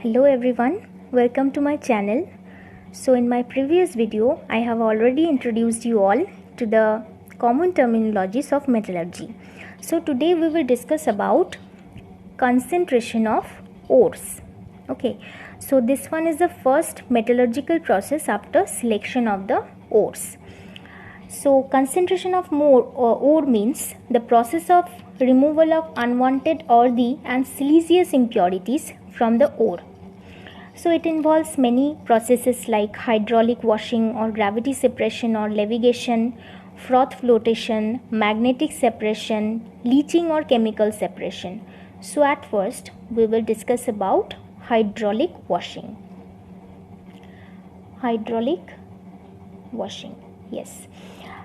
Hello everyone, welcome to my channel. So in my previous video, I have already introduced you all to the common terminologies of metallurgy. So today we will discuss about concentration of ores. Okay, so this one is the first metallurgical process after selection of the ores. So concentration of ore means the process of removal of unwanted earthy and siliceous impurities from the ore. So it involves many processes like hydraulic washing or gravity separation or levitation, froth flotation, magnetic separation, leaching or chemical separation. So at first we will discuss about hydraulic washing. Hydraulic washing, yes.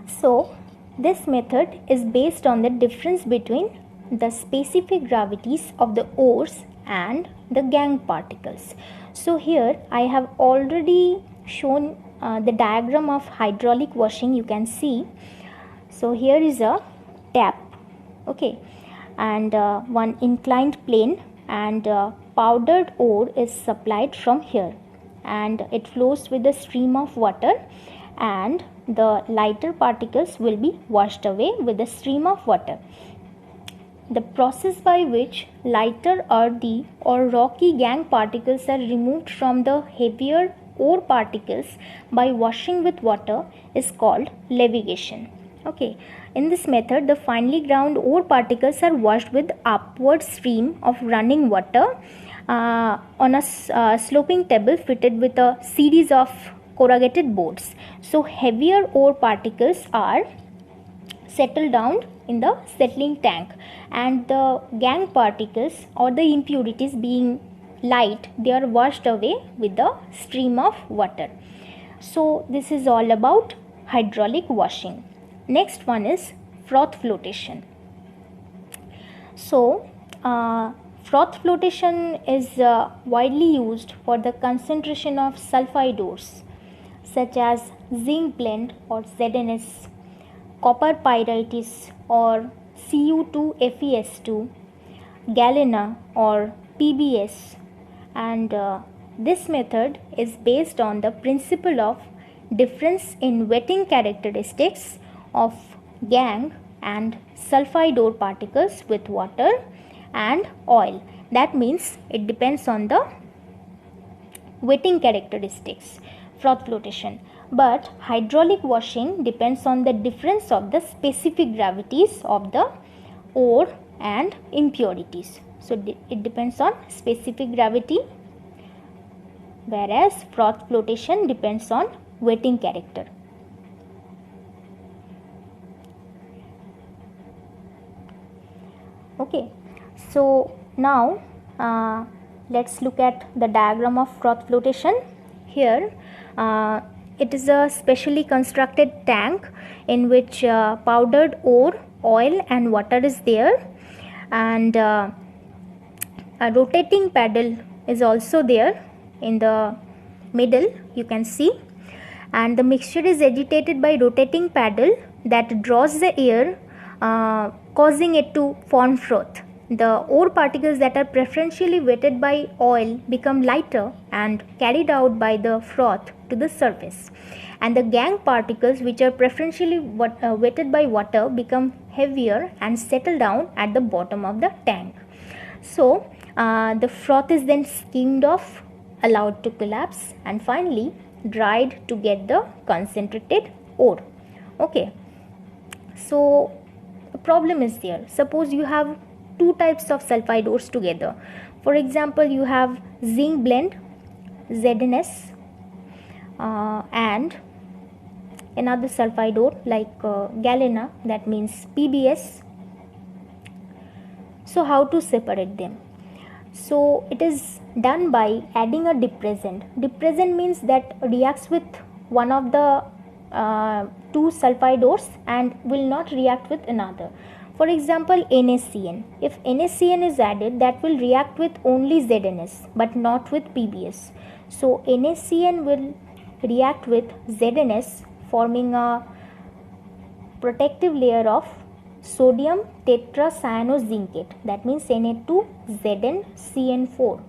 So this method is based on the difference between the specific gravities of the ores and the gangue particles. So here I have already shown the diagram of hydraulic washing. You can see. So here is a tap, okay, and one inclined plane, and powdered ore is supplied from here, and it flows with a stream of water, and the lighter particles will be washed away with a stream of water. The process by which lighter earthy or rocky gangue particles are removed from the heavier ore particles by washing with water is called levitation. Okay, in this method the finely ground ore particles are washed with upward stream of running water on a sloping table fitted with a series of corrugated boards. So heavier ore particles are settled down in the settling tank, and the gangue particles or the impurities being light, they are washed away with the stream of water. So this is all about hydraulic washing. Next one is froth flotation. So froth flotation is widely used for the concentration of sulfide ores such as zinc blende or ZNS, copper pyrites or Cu2FeS2, galena or PBS, and this method is based on the principle of difference in wetting characteristics of gangue and sulfide ore particles with water and oil. That means it depends on the wetting characteristics, froth flotation. But hydraulic washing depends on the difference of the specific gravities of the ore and impurities. So it depends on specific gravity, whereas froth flotation depends on wetting character. Okay, so now let's look at the diagram of froth flotation. Here it is a specially constructed tank in which powdered ore, oil and water is there, and a rotating paddle is also there in the middle, you can see, and the mixture is agitated by rotating paddle that draws the air, causing it to form froth. The ore particles that are preferentially wetted by oil become lighter and carried out by the froth to the surface, and the gangue particles which are preferentially wetted by water become heavier and settle down at the bottom of the tank. So the froth is then skimmed off, allowed to collapse, and finally dried to get the concentrated ore. Okay, so a problem is there. Suppose you have two types of sulfide ores together. For example, you have zinc blende, ZNS, and another sulfide ore like galena, that means PBS. So how to separate them? So it is done by adding a depressant. Depressant means that reacts with one of the two sulfide ores and will not react with another. For example, NaCN. If NaCN is added, that will react with only ZNS but not with PBS. So NaCN will react with ZNS, forming a protective layer of sodium tetracyanozincate, that means Na2ZnCN4.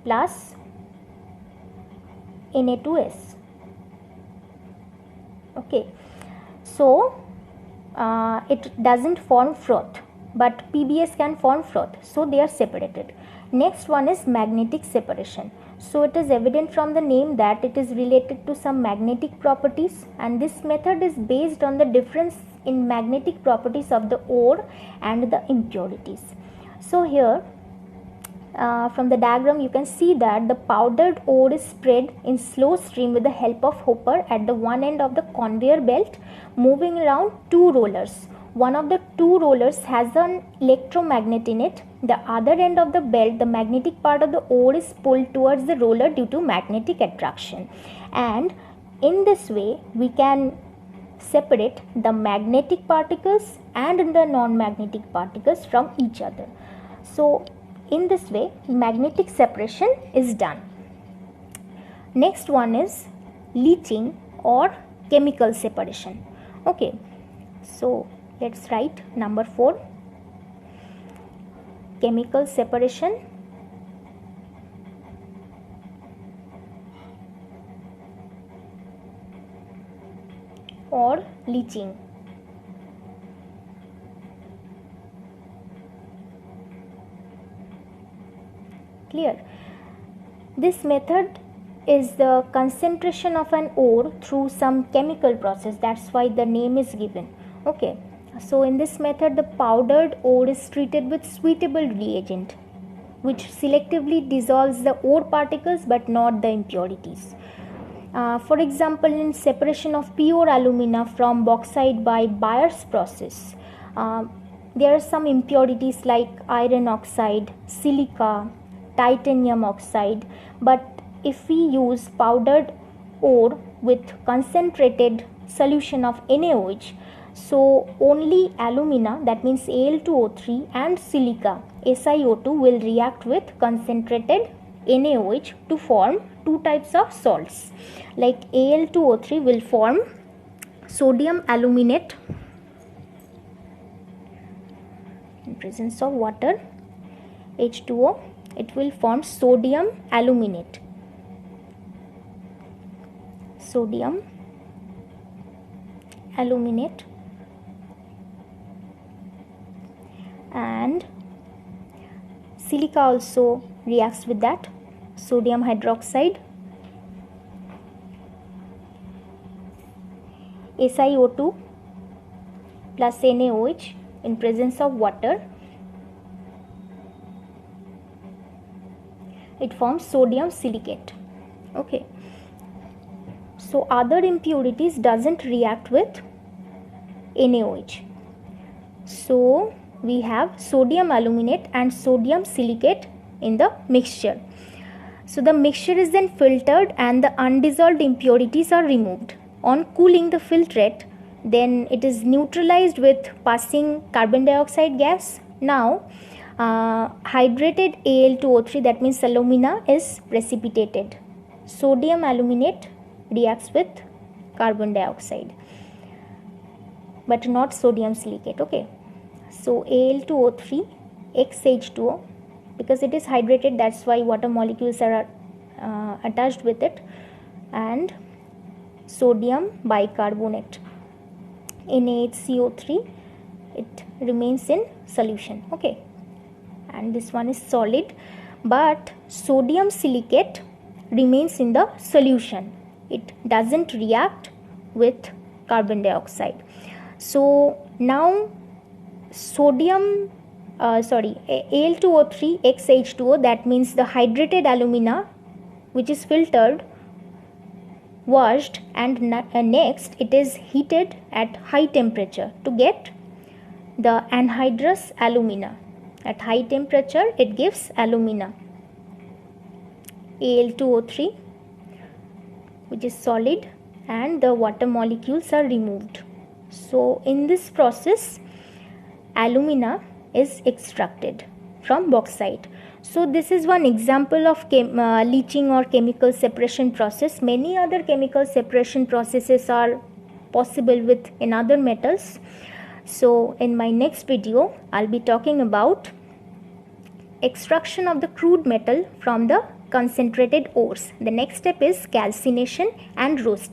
plus Na2S. Okay, so it doesn't form froth, but PBS can form froth, so they are separated. Next one is magnetic separation. So it is evident from the name that it is related to some magnetic properties, and this method is based on the difference in magnetic properties of the ore and the impurities. So here from the diagram you can see that the powdered ore is spread in slow stream with the help of hopper at the one end of the conveyor belt, moving around two rollers. One of the two rollers has an electromagnet in it. The other end of the belt, the magnetic part of the ore is pulled towards the roller due to magnetic attraction, and in this way we can separate the magnetic particles and the non-magnetic particles from each other. So in this way magnetic separation is done. Next one is leaching or chemical separation. Okay, so let's write number 4, chemical separation or leaching. Clear? This method is the concentration of an ore through some chemical process, that's why the name is given. Okay, so in this method the powdered ore is treated with suitable reagent which selectively dissolves the ore particles but not the impurities. For example, in separation of pure alumina from bauxite by Bayer's process, there are some impurities like iron oxide, silica, titanium oxide, but if we use powdered ore with concentrated solution of NaOH, so only alumina, that means Al2O3, and silica, SiO2, will react with concentrated NaOH to form two types of salts. Like Al2O3 will form sodium aluminate in presence of water, H2O, it will form sodium aluminate. Sodium aluminate, and silica also reacts with that, sodium hydroxide, SiO2 plus NaOH in presence of water, it forms sodium silicate. Okay, so other impurities doesn't react with NaOH, so we have sodium aluminate and sodium silicate in the mixture. So the mixture is then filtered and the undissolved impurities are removed. On cooling the filtrate, then it is neutralized with passing carbon dioxide gas. Now hydrated Al2O3, that means alumina, is precipitated. Sodium aluminate reacts with carbon dioxide but not sodium silicate. Okay, so Al2O3 XH2O, because it is hydrated, that's why water molecules are attached with it, and sodium bicarbonate NaHCO3, it remains in solution. Okay, and this one is solid, but sodium silicate remains in the solution, it doesn't react with carbon dioxide. So now sodium Al2O3 XH2O, that means the hydrated alumina which is filtered, washed, and next it is heated at high temperature to get the anhydrous alumina. At high temperature it gives alumina, Al2O3, which is solid, and the water molecules are removed. So in this process alumina is extracted from bauxite. So this is one example of leaching or chemical separation process. Many other chemical separation processes are possible with in other metals. So in my next video I'll be talking about extraction of the crude metal from the concentrated ores. The next step is calcination and roasting.